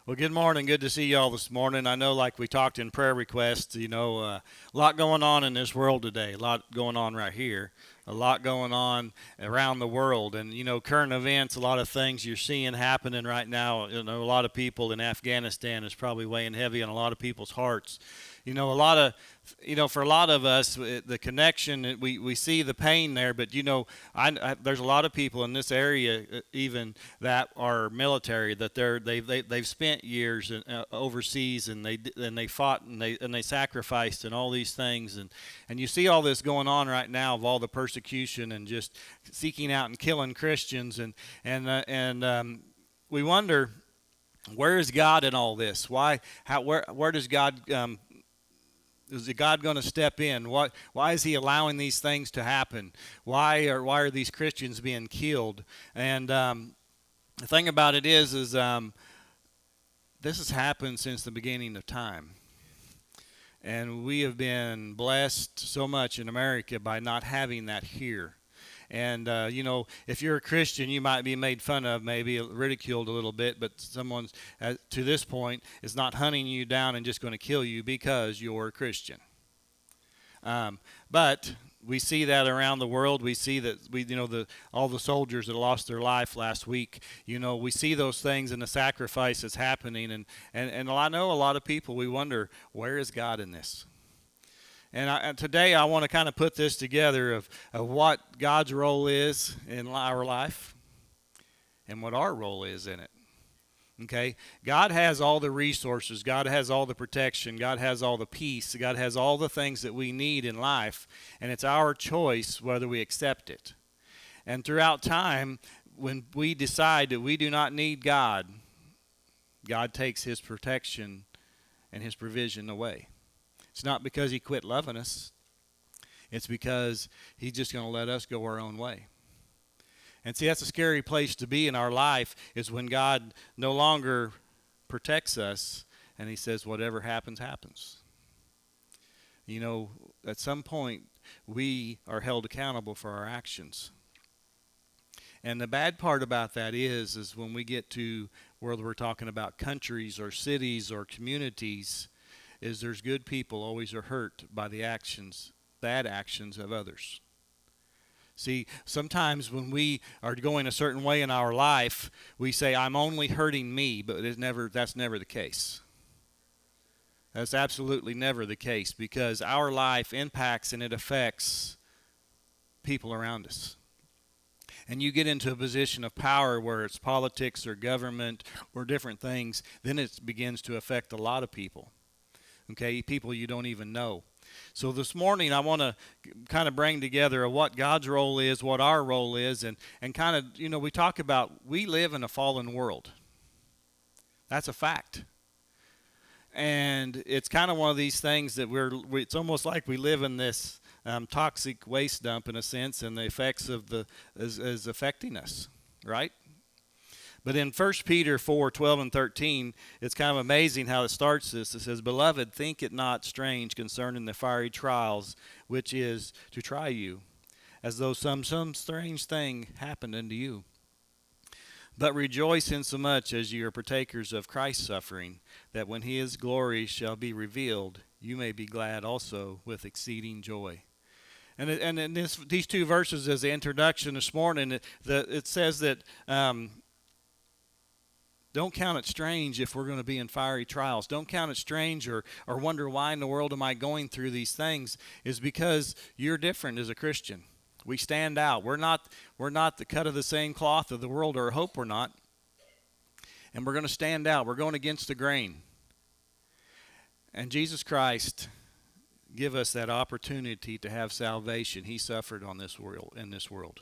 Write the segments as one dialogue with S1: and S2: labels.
S1: Well, good morning. Good to see y'all this morning. I know, like we talked in prayer requests, a lot going on in this world today. A lot going on right here. A lot going on around the world. And, current events, a lot of things you're seeing happening right now. A lot of people in Afghanistan is probably weighing heavy on a lot of people's hearts. For a lot of us, the connection, we see the pain there, but, there's a lot of people in this area even that are military, that they've spent years overseas, and they fought, and they sacrificed and all these things, and you see all this going on right now of all the persecution and just seeking out and killing Christians, and we wonder, where is God in all this? Where does God is God going to step in? Why is He allowing these things to happen? Why are these Christians being killed? And the thing about it is this has happened since the beginning of time, and we have been blessed so much in America by not having that here. And, if you're a Christian, you might be made fun of, maybe ridiculed a little bit, but someone to this point is not hunting you down and just going to kill you because you're a Christian. But we see that around the world. We see that all the soldiers that lost their life last week. We see those things and the sacrifices happening, and I know a lot of people. We wonder, where is God in this? And today I want to kind of put this together of what God's role is in our life and what our role is in it. Okay? God has all the resources. God has all the protection. God has all the peace. God has all the things that we need in life. And it's our choice whether we accept it. And throughout time, when we decide that we do not need God, God takes His protection and His provision away. It's not because He quit loving us. It's because He's just going to let us go our own way. And see, that's a scary place to be in our life, is when God no longer protects us and He says, whatever happens, happens. At some point, we are held accountable for our actions. And the bad part about that is when we get to where we're talking about countries or cities or communities, is there's good people always are hurt by the bad actions of others. See, sometimes when we are going a certain way in our life, we say, I'm only hurting me, but that's never the case. That's absolutely never the case, because our life impacts and it affects people around us. And you get into a position of power where it's politics or government or different things, then it begins to affect a lot of people. Okay, people you don't even know. So this morning I want to kind of bring together what God's role is, what our role is, and kind of, we talk about we live in a fallen world. That's a fact. And it's kind of one of these things that it's almost like we live in this toxic waste dump in a sense, and the effects of is affecting us, right? But in 1 Peter 4:12 and 13, it's kind of amazing how it starts this. It says, Beloved, think it not strange concerning the fiery trials, which is to try you, as though some strange thing happened unto you. But rejoice insomuch as ye are partakers of Christ's suffering, that when His glory shall be revealed, you may be glad also with exceeding joy. And in these two verses as the introduction this morning, it says that don't count it strange if we're going to be in fiery trials. Don't count it strange or wonder why in the world am I going through these things, is because you're different as a Christian. We stand out. We're not the cut of the same cloth of the world, or hope we're not. And we're going to stand out. We're going against the grain. And Jesus Christ give us that opportunity to have salvation. He suffered in this world.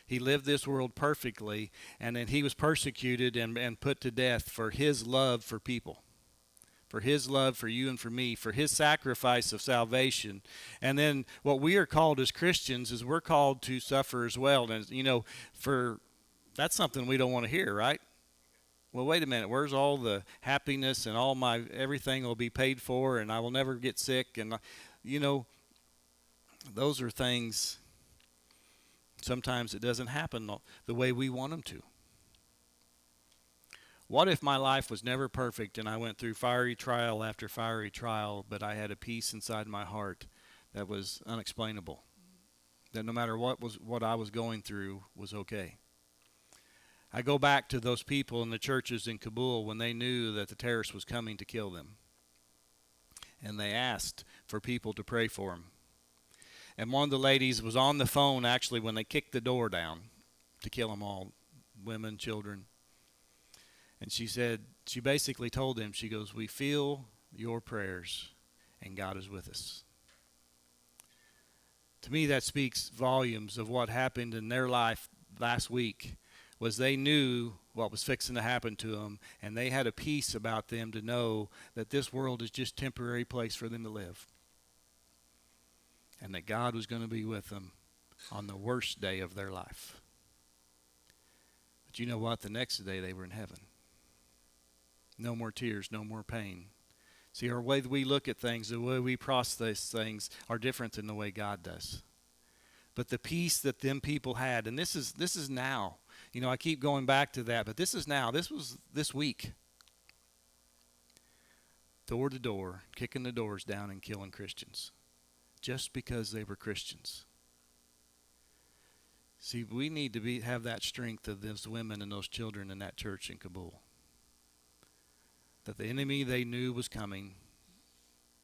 S1: He lived this world perfectly, and then He was persecuted and put to death for His love for people, for His love for you and for me, for His sacrifice of salvation. And then what we are called as Christians is we're called to suffer as well. And, that's something we don't want to hear, right? Well, wait a minute, where's all the happiness and all my everything will be paid for and I will never get sick? And, those are things. Sometimes it doesn't happen the way we want them to. What if my life was never perfect and I went through fiery trial after fiery trial, but I had a peace inside my heart that was unexplainable? That no matter what I was going through was okay. I go back to those people in the churches in Kabul when they knew that the terrorist was coming to kill them. And they asked for people to pray for them. And one of the ladies was on the phone actually when they kicked the door down to kill them all, women, children. And she basically told them, she goes, "We feel your prayers and God is with us." To me, that speaks volumes of what happened in their life last week. Was they knew what was fixing to happen to them, and they had a peace about them to know that this world is just a temporary place for them to live, and that God was going to be with them on the worst day of their life. But you know what? The next day they were in heaven. No more tears, no more pain. See, our way that we look at things, the way we process things are different than the way God does. But the peace that them people had, and this is now. You know, I keep going back to that, but this is now. This was this week. Door to door, kicking the doors down and killing Christians. Just because they were Christians. See, we need to have that strength of those women and those children in that church in Kabul. That the enemy they knew was coming.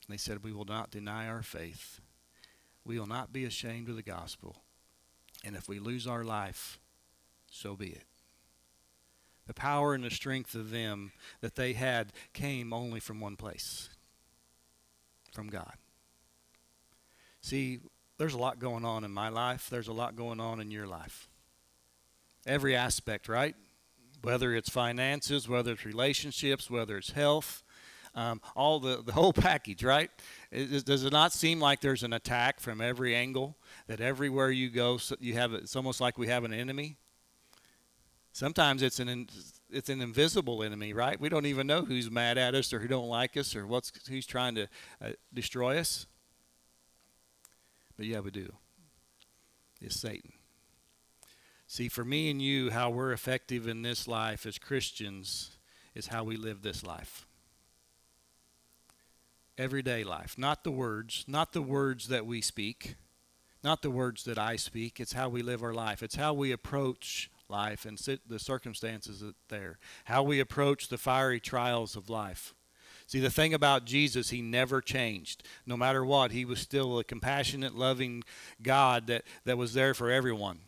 S1: They said, "We will not deny our faith. We will not be ashamed of the gospel. And if we lose our life, so be it." The power and the strength of them that they had came only from one place. From God. See, there's a lot going on in my life. There's a lot going on in your life. Every aspect, right? Whether it's finances, whether it's relationships, whether it's health, all the whole package, right? Does it not seem like there's an attack from every angle? That everywhere you go, it's almost like we have an enemy. Sometimes it's an invisible enemy, right? We don't even know who's mad at us or who don't like us or who's trying to destroy us. But yeah, we do. It's Satan. See, for me and you, how we're effective in this life as Christians is how we live this life. Everyday life. Not the words that we speak, not the words that I speak. It's how we live our life. It's how we approach life and the circumstances there. How we approach the fiery trials of life. See, the thing about Jesus, he never changed. No matter what, he was still a compassionate, loving God that was there for everyone.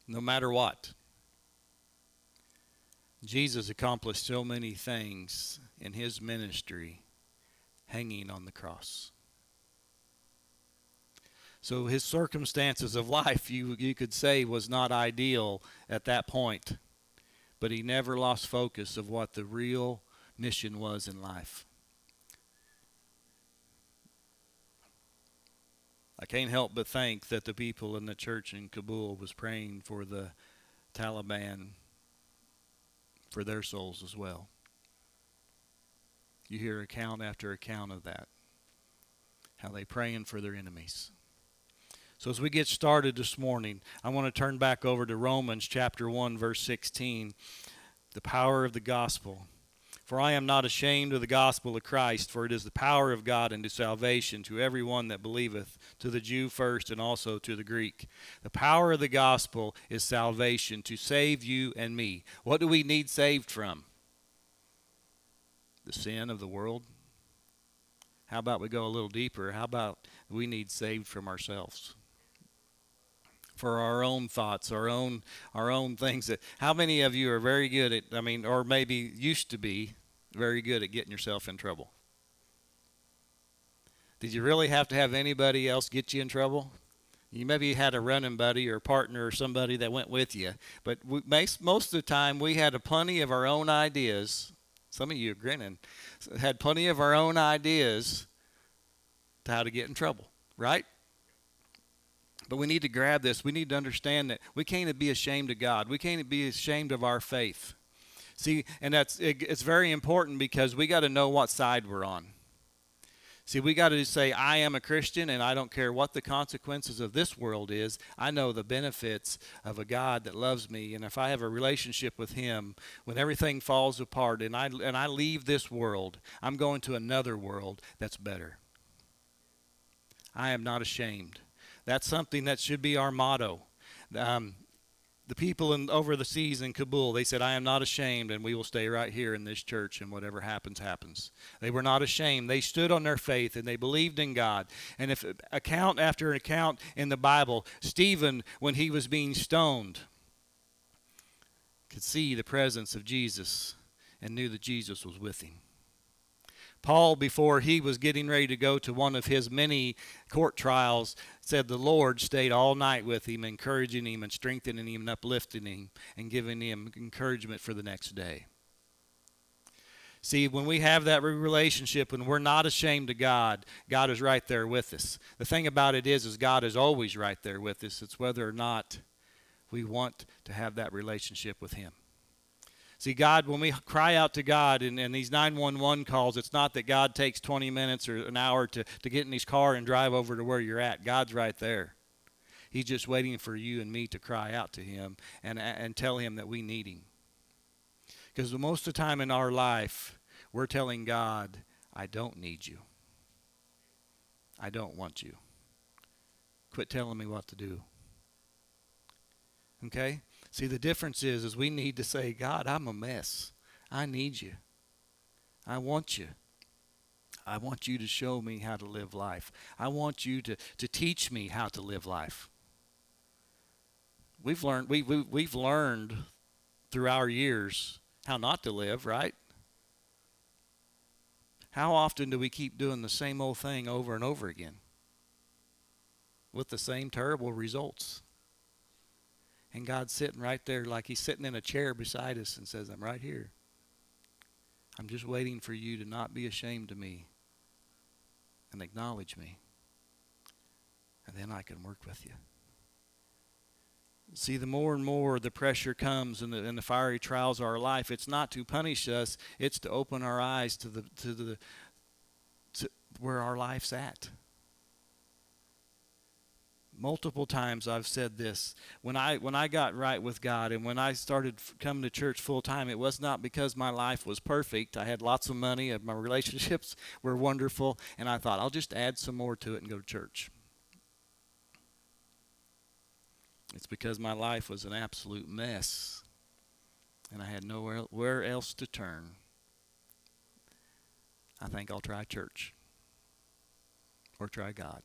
S1: No matter what. Jesus accomplished so many things in his ministry hanging on the cross. So his circumstances of life, you could say, was not ideal at that point. But he never lost focus of what the real mission was in life. I can't help but think that the people in the church in Kabul was praying for the Taliban, for their souls as well. You hear account after account of that. How they praying for their enemies. So as we get started this morning, I want to turn back over to Romans chapter 1, verse 16. The power of the gospel. For I am not ashamed of the gospel of Christ, for it is the power of God unto salvation to every one that believeth, to the Jew first and also to the Greek. The power of the gospel is salvation to save you and me. What do we need saved from? The sin of the world? How about we go a little deeper? How about we need saved from ourselves? For our own thoughts, our own things. How many of you are very good at, or maybe used to be very good at getting yourself in trouble? Did you really have to have anybody else get you in trouble? You maybe had a running buddy or a partner or somebody that went with you. But most of the time we had plenty of our own ideas. Some of you are grinning. Had plenty of our own ideas to how to get in trouble, right? But we need to grab this. We need to understand that we can't be ashamed of God. We can't be ashamed of our faith. See, and it's very important because we got to know what side we're on. See, we got to say, I am a Christian, and I don't care what the consequences of this world is. I know the benefits of a God that loves me, and if I have a relationship with Him, when everything falls apart and I leave this world, I'm going to another world that's better. I am not ashamed. That's something that should be our motto. The people over the seas in Kabul, they said, I am not ashamed, and we will stay right here in this church, and whatever happens, happens. They were not ashamed. They stood on their faith, and they believed in God. And if account after account in the Bible, Stephen, when he was being stoned, could see the presence of Jesus and knew that Jesus was with him. Paul, before he was getting ready to go to one of his many court trials, said the Lord stayed all night with him, encouraging him and strengthening him and uplifting him and giving him encouragement for the next day. See, when we have that relationship and we're not ashamed of God, God is right there with us. The thing about it is God is always right there with us. It's whether or not we want to have that relationship with Him. See, God, when we cry out to God in these 911 calls, it's not that God takes 20 minutes or an hour to get in his car and drive over to where you're at. God's right there. He's just waiting for you and me to cry out to Him and tell Him that we need Him. Because most of the time in our life, we're telling God, I don't need you. I don't want you. Quit telling me what to do. Okay? See, the difference is we need to say, God, I'm a mess. I need you. I want you. I want you to show me how to live life. I want you to teach me how to live life. We've learned through our years how not to live, right? How often do we keep doing the same old thing over and over again with the same terrible results? And God's sitting right there like He's sitting in a chair beside us and says, I'm right here. I'm just waiting for you to not be ashamed of me and acknowledge me. And then I can work with you. See, the more and more the pressure comes and the fiery trials of our life, it's not to punish us, it's to open our eyes to where our life's at. Multiple times I've said this. When I got right with God and when I started coming to church full time, it was not because my life was perfect. I had lots of money and my relationships were wonderful, and I thought I'll just add some more to it and go to church. It's because my life was an absolute mess and I had nowhere else to turn. I think I'll try church or try God.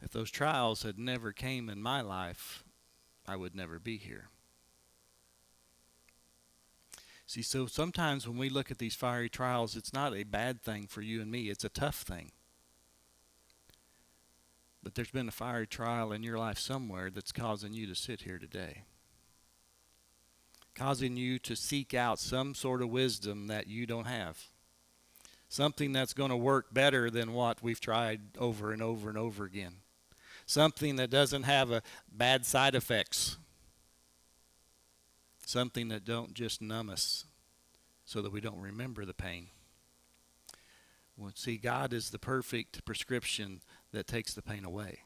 S1: If those trials had never came in my life, I would never be here. See, so sometimes when we look at these fiery trials, it's not a bad thing for you and me. It's a tough thing. But there's been a fiery trial in your life somewhere that's causing you to sit here today. Causing you to seek out some sort of wisdom that you don't have. Something that's going to work better than what we've tried over and over and over again. Something that doesn't have a bad side effects. Something that don't just numb us so that we don't remember the pain. Well, see, God is the perfect prescription that takes the pain away.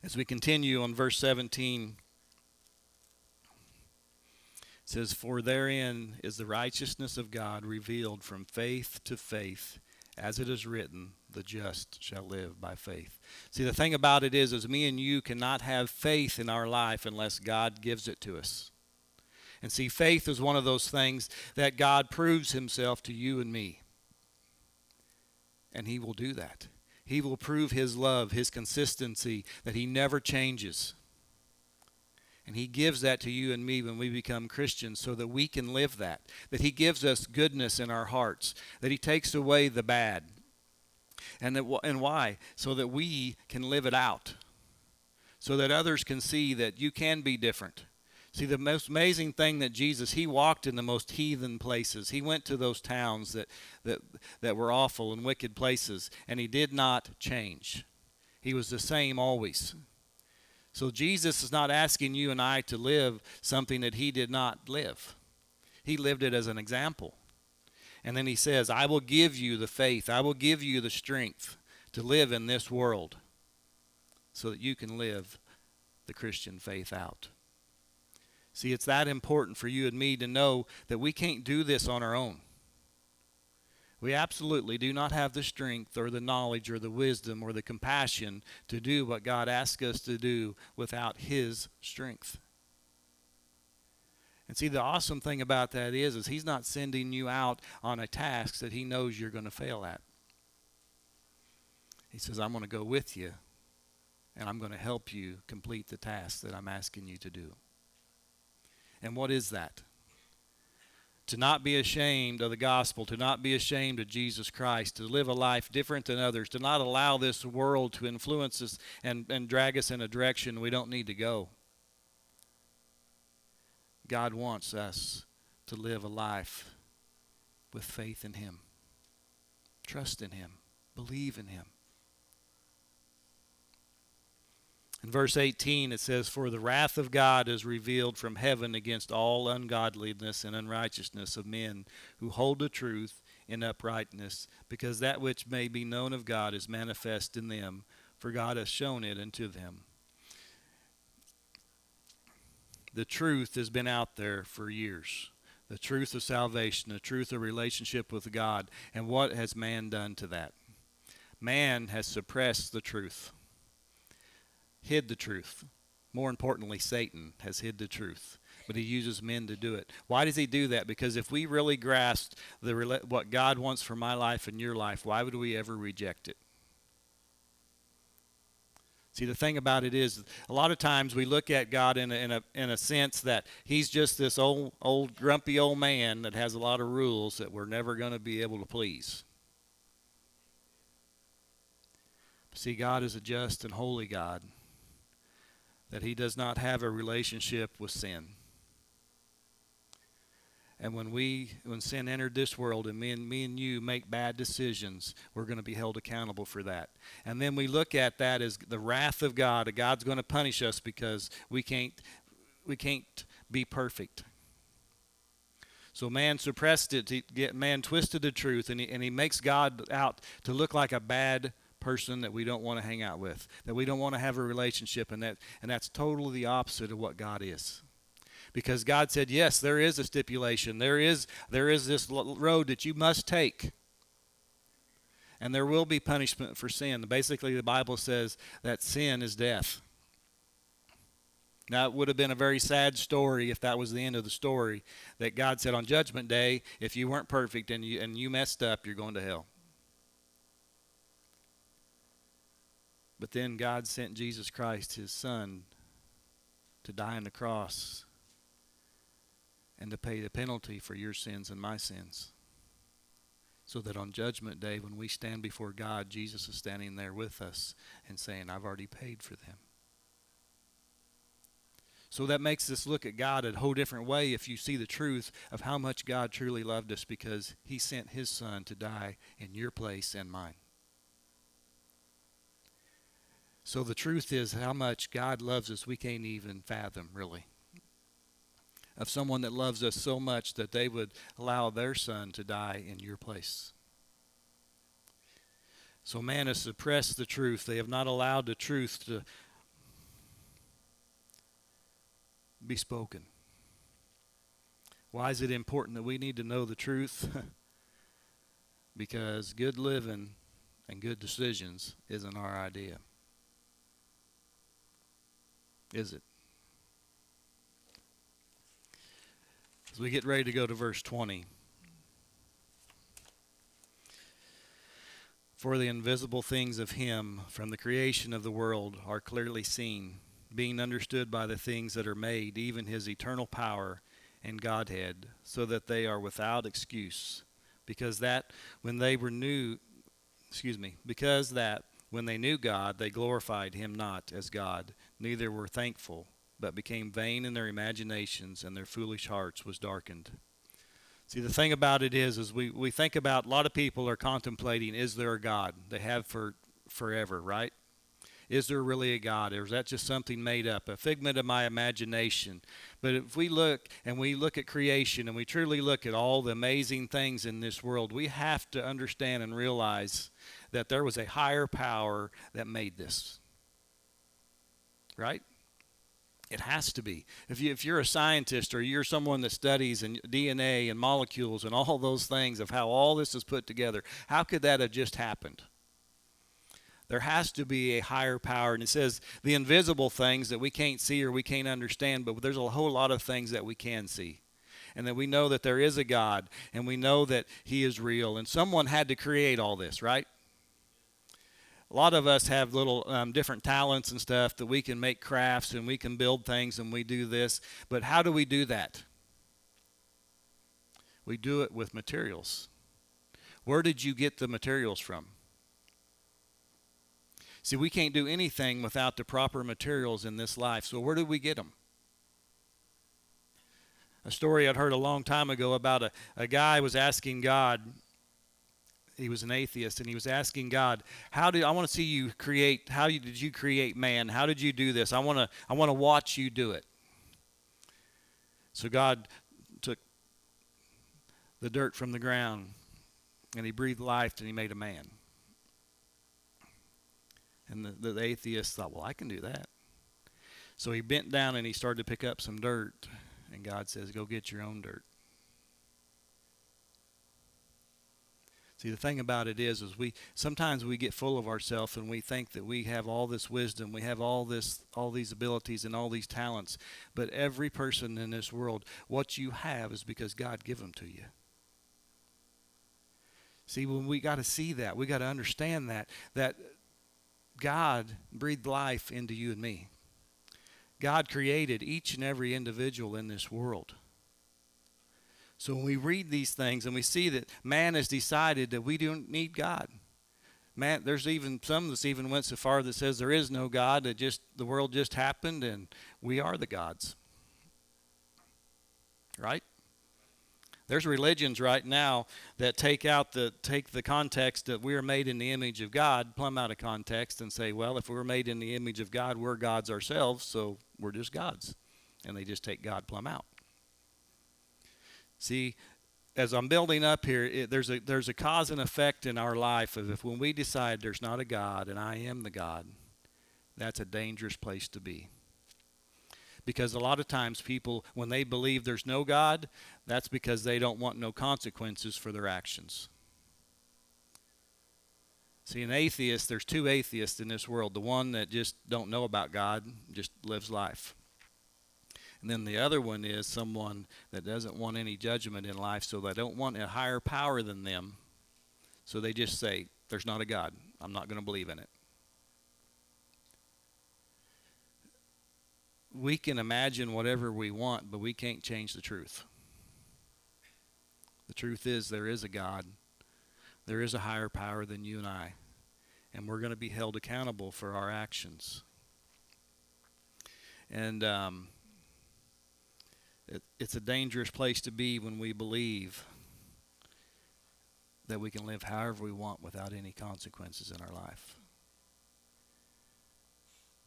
S1: As we continue on verse 17, it says, for therein is the righteousness of God revealed from faith to faith, as it is written, the just shall live by faith. See, the thing about it is me and you cannot have faith in our life unless God gives it to us. And see, faith is one of those things that God proves Himself to you and me. And He will do that. He will prove His love, His consistency, that He never changes. And He gives that to you and me when we become Christians so that we can live that. That He gives us goodness in our hearts. That He takes away the bad. And why? So that we can live it out. So that others can see that you can be different. See, the most amazing thing that Jesus, He walked in the most heathen places. He went to those towns that were awful and wicked places. And He did not change. He was the same always. So Jesus is not asking you and I to live something that He did not live. He lived it as an example. And then he says, I will give you the faith. I will give you the strength to live in this world so that you can live the Christian faith out. See, it's that important for you and me to know that we can't do this on our own. We absolutely do not have the strength or the knowledge or the wisdom or the compassion to do what God asks us to do without His strength. And see, the awesome thing about that is He's not sending you out on a task that He knows you're going to fail at. He says, I'm going to go with you, and I'm going to help you complete the task that I'm asking you to do. And what is that? To not be ashamed of the gospel, to not be ashamed of Jesus Christ, to live a life different than others, to not allow this world to influence us and drag us in a direction we don't need to go. God wants us to live a life with faith in Him. Trust in Him. Believe in Him. In verse 18 it says, For the wrath of God is revealed from heaven against all ungodliness and unrighteousness of men who hold the truth in uprightness, because that which may be known of God is manifest in them, for God has shown it unto them. The truth has been out there for years. The truth of salvation, the truth of relationship with God. And what has man done to that? Man has suppressed the truth. Hid the truth. More importantly, Satan has hid the truth. But he uses men to do it. Why does he do that? Because if we really grasped what God wants for my life and your life, why would we ever reject it? See, the thing about it is, a lot of times we look at God in a sense that He's just this old grumpy old man that has a lot of rules that we're never going to be able to please. See, God is a just and holy God, that He does not have a relationship with sin. And when sin entered this world and me and you make bad decisions, we're going to be held accountable for that. And then we look at that as the wrath of God. God's going to punish us because we can't be perfect. So man suppressed it. Man twisted the truth, and he makes God out to look like a bad person that we don't want to hang out with, that we don't want to have a relationship, and that's totally the opposite of what God is. Because God said, yes, there is a stipulation. There is this road that you must take. And there will be punishment for sin. Basically, the Bible says that sin is death. Now, it would have been a very sad story if that was the end of the story, that God said on Judgment Day, if you weren't perfect and you messed up, you're going to hell. But then God sent Jesus Christ, His Son, to die on the cross and to pay the penalty for your sins and my sins. So that on Judgment Day, when we stand before God, Jesus is standing there with us and saying, I've already paid for them. So that makes us look at God a whole different way if you see the truth of how much God truly loved us, because He sent His Son to die in your place and mine. So the truth is how much God loves us we can't even fathom, really. Of someone that loves us so much that they would allow their Son to die in your place. So man has suppressed the truth. They have not allowed the truth to be spoken. Why is it important that we need to know the truth? Because good living and good decisions isn't our idea. Is it? As we get ready to go to verse 20. For the invisible things of Him from the creation of the world are clearly seen, being understood by the things that are made, even His eternal power and Godhead, so that they are without excuse. Because that when they knew God, they glorified Him not as God, neither were thankful, but became vain in their imaginations, and their foolish hearts was darkened. See, the thing about it is we think about, a lot of people are contemplating, is there a God? They have for forever, right? Is there really a God, or is that just something made up, a figment of my imagination? But if we look and we look at creation and we truly look at all the amazing things in this world, we have to understand and realize that there was a higher power that made this. Right? It has to be. If you're a scientist or you're someone that studies and DNA and molecules and all those things of how all this is put together, how could that have just happened? There has to be a higher power. And it says the invisible things that we can't see or we can't understand, but there's a whole lot of things that we can see. And that we know that there is a God, and we know that he is real. And someone had to create all this, right? A lot of us have little different talents and stuff that we can make crafts and we can build things and we do this. But how do we do that? We do it with materials. Where did you get the materials from? See, we can't do anything without the proper materials in this life. So where did we get them? A story I'd heard a long time ago about a guy was asking God. He was an atheist, and he was asking God, I want to see you create, did you create man? How did you do this? I want to watch you do it. So God took the dirt from the ground, and he breathed life, and he made a man. And the atheist thought, well, I can do that. So he bent down, and he started to pick up some dirt, and God says, go get your own dirt. See, the thing about it is sometimes we get full of ourselves and we think that we have all this wisdom, we have all these abilities and all these talents. But every person in this world, what you have is because God gave them to you. See, when we got to see that, we got to understand that God breathed life into you and me. God created each and every individual in this world. So when we read these things and we see that man has decided that we don't need God. Man, there's even some that's even went so far that says there is no God, that the world just happened and we are the gods. Right? There's religions right now that take the context that we are made in the image of God, plumb out of context, and say, well, if we're made in the image of God, we're gods ourselves, so we're just gods. And they just take God plumb out. See, as I'm building up here, there's a cause and effect in our life of if when we decide there's not a God and I am the God, that's a dangerous place to be. Because a lot of times people, when they believe there's no God, that's because they don't want no consequences for their actions. See, an atheist, there's two atheists in this world. The one that just don't know about God, just lives life. And then the other one is someone that doesn't want any judgment in life, so they don't want a higher power than them. So they just say, there's not a God. I'm not going to believe in it. We can imagine whatever we want, but we can't change the truth. The truth is there is a God. There is a higher power than you and I. And we're going to be held accountable for our actions. And it's a dangerous place to be when we believe that we can live however we want without any consequences in our life.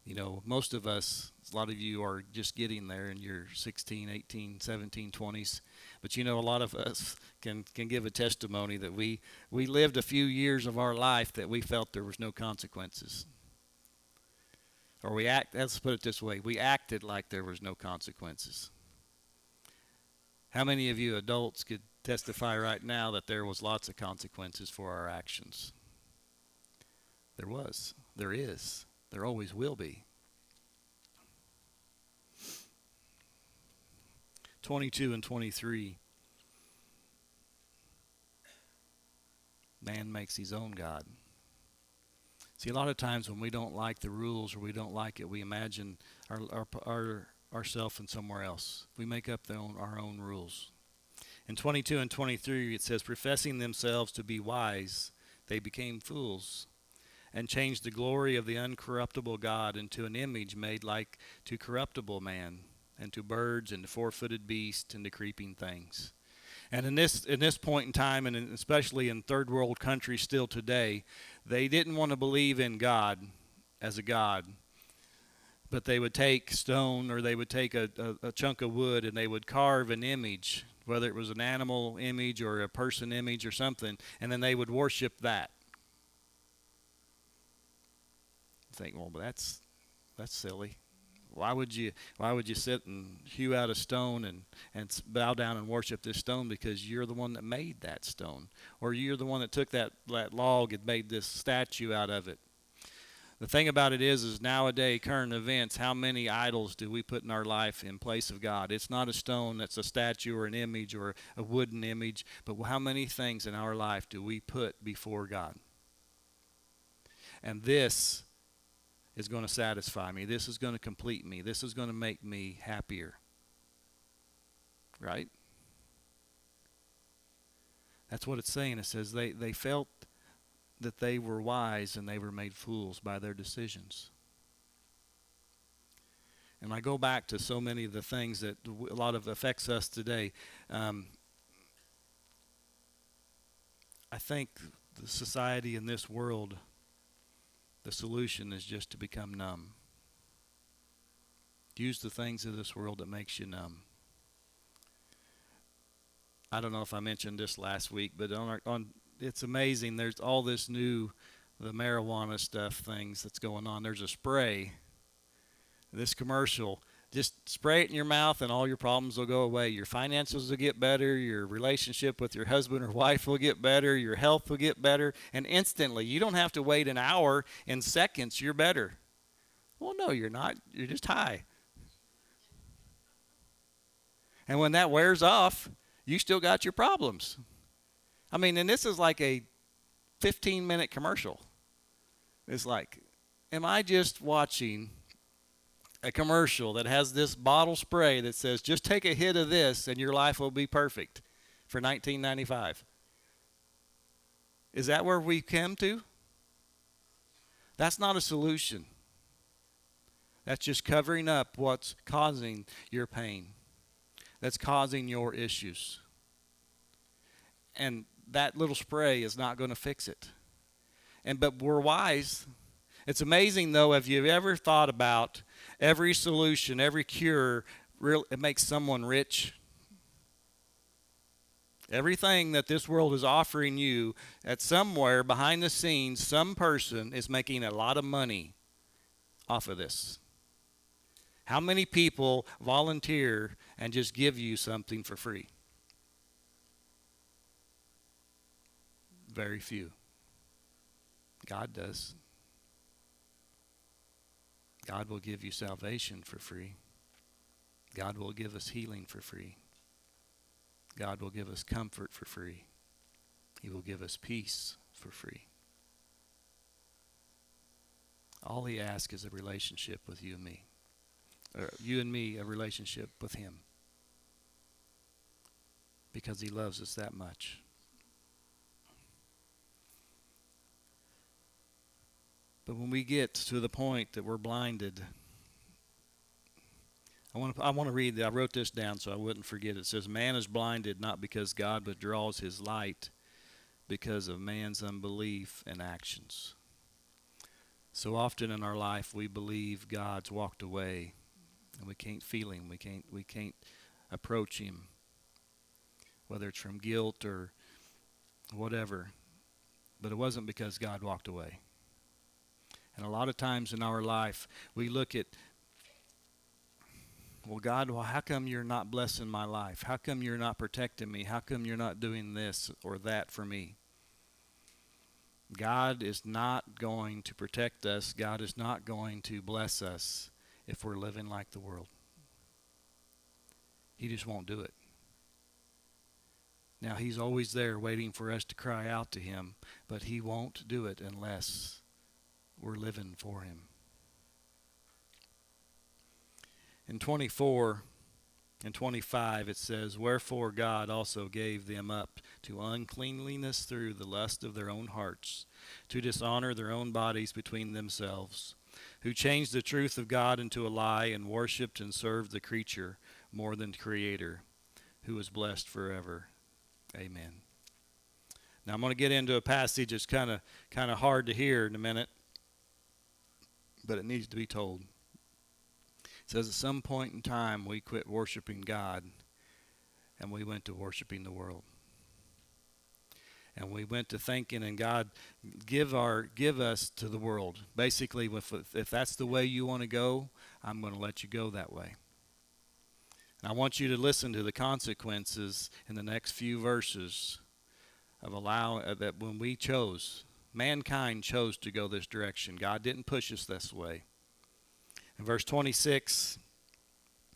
S1: You know, most of us, a lot of you are just getting there in your 16, 18, 17, 20s. But you know, a lot of us can give a testimony that we lived a few years of our life that we felt there was no consequences. Or let's put it this way, we acted like there was no consequences. How many of you adults could testify right now that there was lots of consequences for our actions? There was. There is. There always will be. 22 and 23. Man makes his own God. See, a lot of times when we don't like the rules or we don't like it, we imagine ourselves in somewhere else. We make up our own rules. In 22 and 23, it says, professing themselves to be wise, they became fools, and changed the glory of the uncorruptible God into an image made like to corruptible man, and to birds, and to four-footed beasts, and to creeping things. And in this point in time, and especially in third world countries still today, they didn't want to believe in God, as a god. But they would take stone, or they would take a chunk of wood, and they would carve an image, whether it was an animal image or a person image or something, and then they would worship that. You think, well, but that's silly. Why would you sit and hew out a stone and bow down and worship this stone because you're the one that made that stone, or you're the one that took that log and made this statue out of it? The thing about it is nowadays, current events, how many idols do we put in our life in place of God? It's not a stone that's a statue or an image or a wooden image, but how many things in our life do we put before God? And this is going to satisfy me. This is going to complete me. This is going to make me happier. Right? That's what it's saying. It says they felt that they were wise and they were made fools by their decisions. And I go back to so many of the things that a lot of affects us today. I think the society in this world, the solution is just to become numb. Use the things of this world that makes you numb. I don't know if I mentioned this last week, but it's amazing. There's all this the marijuana stuff things that's going on. There's a spray, this commercial. Just spray it in your mouth and all your problems will go away. Your finances will get better. Your relationship with your husband or wife will get better. Your health will get better. And instantly, you don't have to wait an hour. In seconds, you're better. Well, no, you're not. You're just high. And when that wears off, you still got your problems. I mean, and this is like a 15-minute commercial. It's like, am I just watching a commercial that has this bottle spray that says, just take a hit of this and your life will be perfect for $19.95? Is that where we come to? That's not a solution. That's just covering up what's causing your pain. That's causing your issues. And that little spray is not going to fix it. But we're wise. It's amazing, though, if you've ever thought about every solution, every cure, it makes someone rich. Everything that this world is offering you, at somewhere behind the scenes, some person is making a lot of money off of this. How many people volunteer and just give you something for free? Very few. God does. God will give you salvation for free. God will give us healing for free. God will give us comfort for free. He will give us peace for free. All he asks is a relationship with you and me. Or you and me, a relationship with him. Because he loves us that much. But when we get to the point that we're blinded, I want to read that. I wrote this down so I wouldn't forget. It says, man is blinded not because God withdraws his light, because of man's unbelief and actions. So often in our life we believe God's walked away and we can't feel him. We can't approach him, whether it's from guilt or whatever. But it wasn't because God walked away. And a lot of times in our life, we look at, well, God, how come you're not blessing my life? How come you're not protecting me? How come you're not doing this or that for me? God is not going to protect us. God is not going to bless us if we're living like the world. He just won't do it. Now, he's always there waiting for us to cry out to him, but he won't do it unless we're living for him. In 24 and 25 it says, wherefore God also gave them up to uncleanliness through the lust of their own hearts, to dishonor their own bodies between themselves, who changed the truth of God into a lie and worshipped and served the creature more than the Creator, who is blessed forever. Amen. Now I'm going to get into a passage that's kind of hard to hear in a minute. but it needs to be told. It says at some point in time we quit worshiping God and we went to worshiping the world. And we went to thinking, and God, give us to the world. Basically, if that's the way you want to go, I'm going to let you go that way. And I want you to listen to the consequences in the next few verses of that when we chose, mankind chose to go this direction. God didn't push us this way. In verse 26,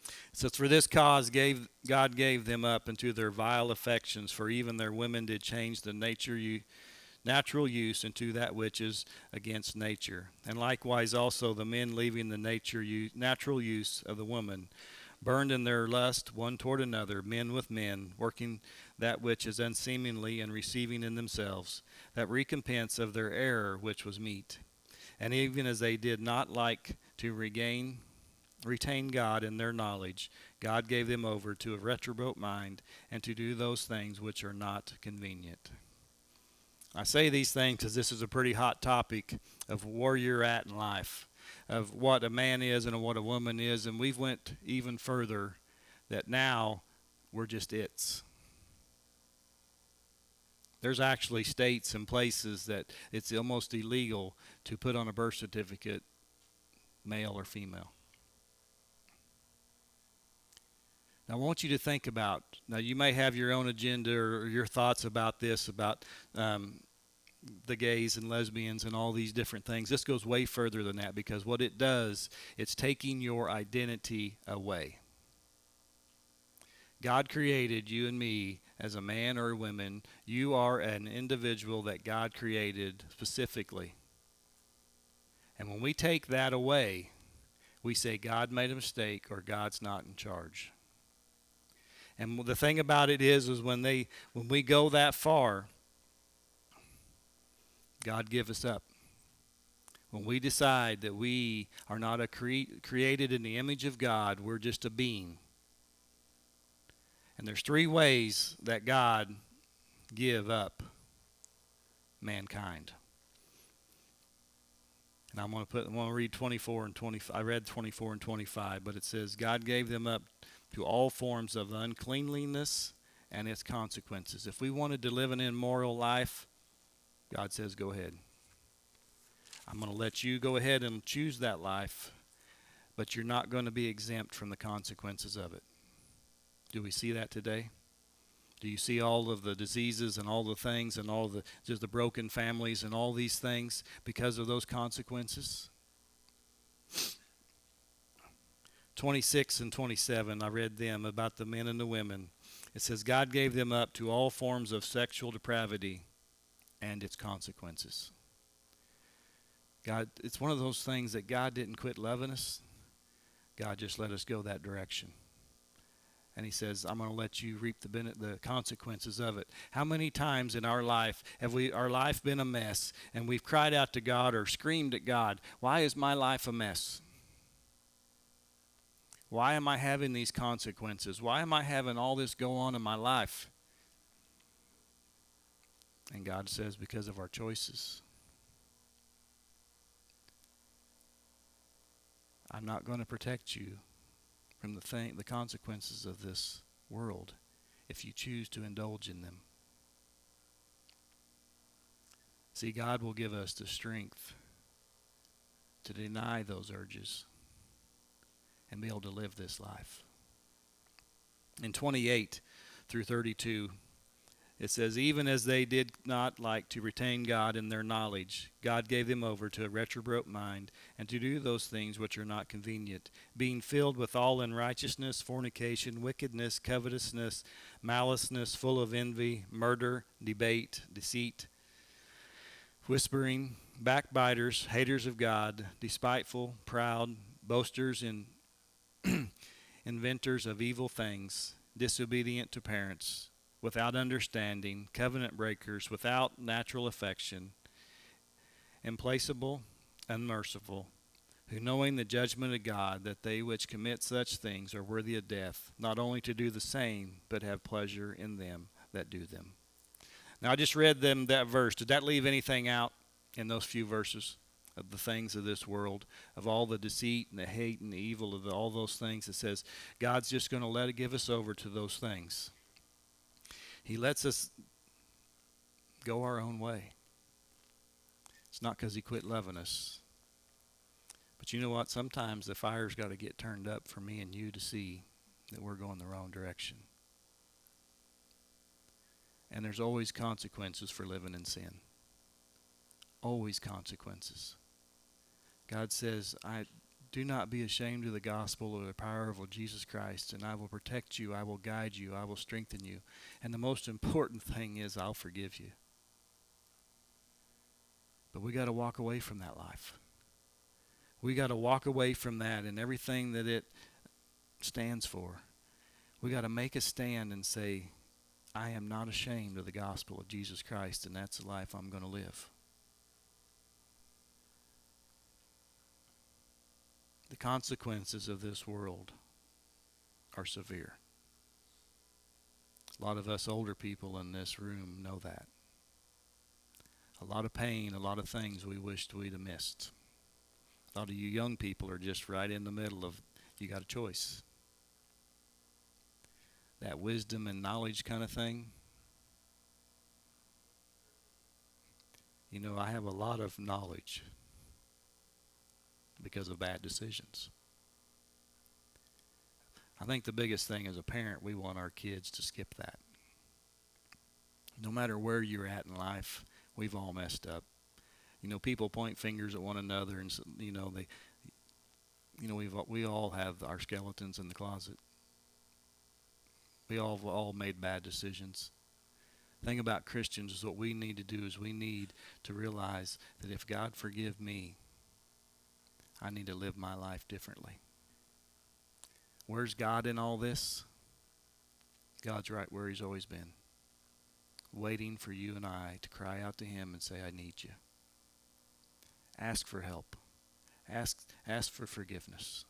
S1: it says, "For this cause God gave them up into their vile affections, for even their women did change the natural use into that which is against nature. And likewise also the men, leaving the natural use of the woman, burned in their lust one toward another, men with men, working that which is unseemly, and receiving in themselves that recompense of their error which was meet. And even as they did not like to retain God in their knowledge, God gave them over to a reprobate mind, and to do those things which are not convenient." I say these things because this is a pretty hot topic of where you're at in life, of what a man is and what a woman is, and we've went even further that now we're just its. There's actually states and places that it's almost illegal to put on a birth certificate male or female. Now, I want you to think about, now you may have your own agenda or your thoughts about this, about the gays and lesbians and all these different things. This goes way further than that, because what it does, it's taking your identity away. God created you and me as a man or a woman. You are an individual that God created specifically. And when we take that away, we say God made a mistake or God's not in charge. And the thing about it is when we go that far, God give us up. When we decide that we are not created in the image of God, we're just a being. And there's three ways that God give up mankind. And I'm going to read 24 and 25. I read 24 and 25, but it says, "God gave them up to all forms of uncleanliness and its consequences." If we wanted to live an immoral life, God says, go ahead. I'm going to let you go ahead and choose that life, but you're not going to be exempt from the consequences of it. Do we see that today? Do you see all of the diseases and all the things and all just the broken families and all these things because of those consequences? 26 and 27, I read them about the men and the women. It says, "God gave them up to all forms of sexual depravity and its consequences." God, it's one of those things that God didn't quit loving us. God just let us go that direction. And he says, I'm going to let you reap the consequences of it. How many times in our life have our life been a mess, and we've cried out to God or screamed at God, why is my life a mess? Why am I having these consequences? Why am I having all this go on in my life? And God says, because of our choices. I'm not going to protect you from the consequences of this world if you choose to indulge in them. See, God will give us the strength to deny those urges and be able to live this life. In 28 through 32, it says, "Even as they did not like to retain God in their knowledge, God gave them over to a reprobate mind, and to do those things which are not convenient, being filled with all unrighteousness, fornication, wickedness, covetousness, maliceness, full of envy, murder, debate, deceit, whispering, backbiters, haters of God, despiteful, proud, boasters, and inventors of evil things, disobedient to parents, without understanding, covenant breakers, without natural affection, implacable, unmerciful, who knowing the judgment of God, that they which commit such things are worthy of death, not only to do the same, but have pleasure in them that do them." Now I just read that verse. Did that leave anything out in those few verses? of the things of this world, of all the deceit and the hate and the evil of all those things. It says God's just going to give us over to those things. He lets us go our own way. It's not because he quit loving us. But you know what? Sometimes the fire's got to get turned up for me and you to see that we're going the wrong direction. And there's always consequences for living in sin. Always consequences. God says, do not be ashamed of the gospel or the power of Jesus Christ, and I will protect you, I will guide you, I will strengthen you. And the most important thing is I'll forgive you. But we got to walk away from that life. We got to walk away from that and everything that it stands for. We got to make a stand and say, I am not ashamed of the gospel of Jesus Christ, and that's the life I'm going to live. The consequences of this world are severe. A lot of us older people in this room know that. A lot of pain, a lot of things we wished we'd have missed. A lot of you young people are just right in the middle of, you got a choice. That wisdom and knowledge kind of thing. You know, I have a lot of knowledge because of bad decisions. I think the biggest thing as a parent, we want our kids to skip that. No matter where you're at in life, we've all messed up. You know, people point fingers at one another, and we all have our skeletons in the closet. We all made bad decisions. The thing about Christians is what we need to do is we need to realize that if God forgive me, I need to live my life differently. Where's God in all this? God's right where he's always been, waiting for you and I to cry out to him and say, I need you. Ask for help. Ask for forgiveness.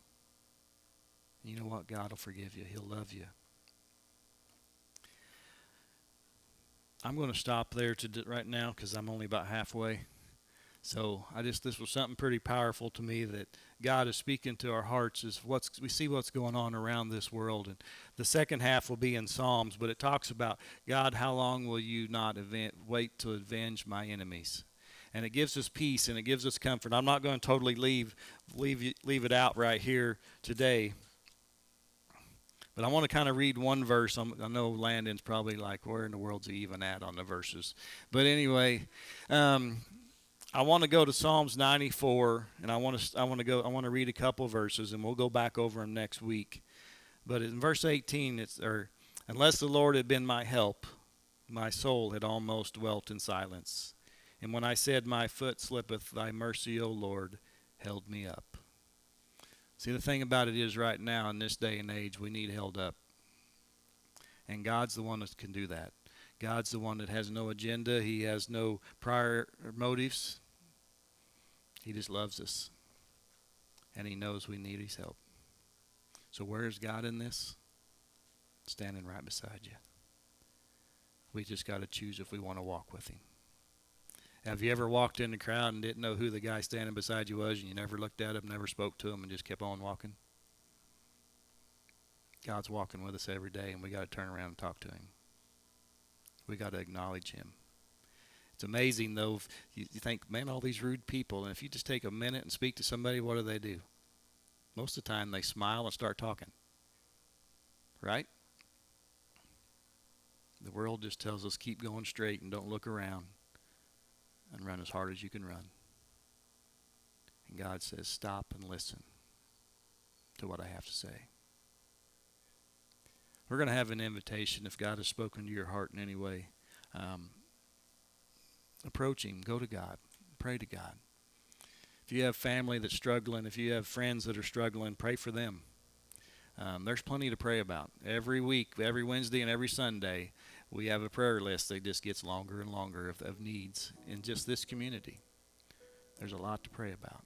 S1: You know what? God will forgive you. He'll love you. I'm going to stop there right now because I'm only about halfway. So this was something pretty powerful to me that God is speaking to our hearts. We see what's going on around this world, and the second half will be in Psalms, but it talks about God, how long will you not wait to avenge my enemies? And it gives us peace and it gives us comfort. I'm not going to totally leave it out right here today. But I want to kind of read one verse. I know Landon's probably like, where in the world's he even at on the verses? But anyway, I want to go to Psalms 94, and I want to read a couple verses, and we'll go back over them next week. But in verse 18, unless the Lord had been my help, my soul had almost dwelt in silence. And when I said, my foot slippeth, thy mercy, O Lord, held me up. See, the thing about it is right now in this day and age, we need held up. And God's the one that can do that. God's the one that has no agenda. He has no prior motives. He just loves us. And he knows we need his help. So where is God in this? Standing right beside you. We just got to choose if we want to walk with him. Have you ever walked in the crowd and didn't know who the guy standing beside you was, and you never looked at him, never spoke to him, and just kept on walking? God's walking with us every day, and we got to turn around and talk to him. We got to acknowledge him. It's amazing, though, you think, man, all these rude people, and if you just take a minute and speak to somebody, what do? Most of the time, they smile and start talking. Right? The world just tells us keep going straight and don't look around. And run as hard as you can run. And God says, stop and listen to what I have to say. We're going to have an invitation if God has spoken to your heart in any way. Approach him. Go to God. Pray to God. If you have family that's struggling, if you have friends that are struggling, pray for them. There's plenty to pray about. Every week, every Wednesday and every Sunday, we have a prayer list that just gets longer and longer of needs in just this community. There's a lot to pray about.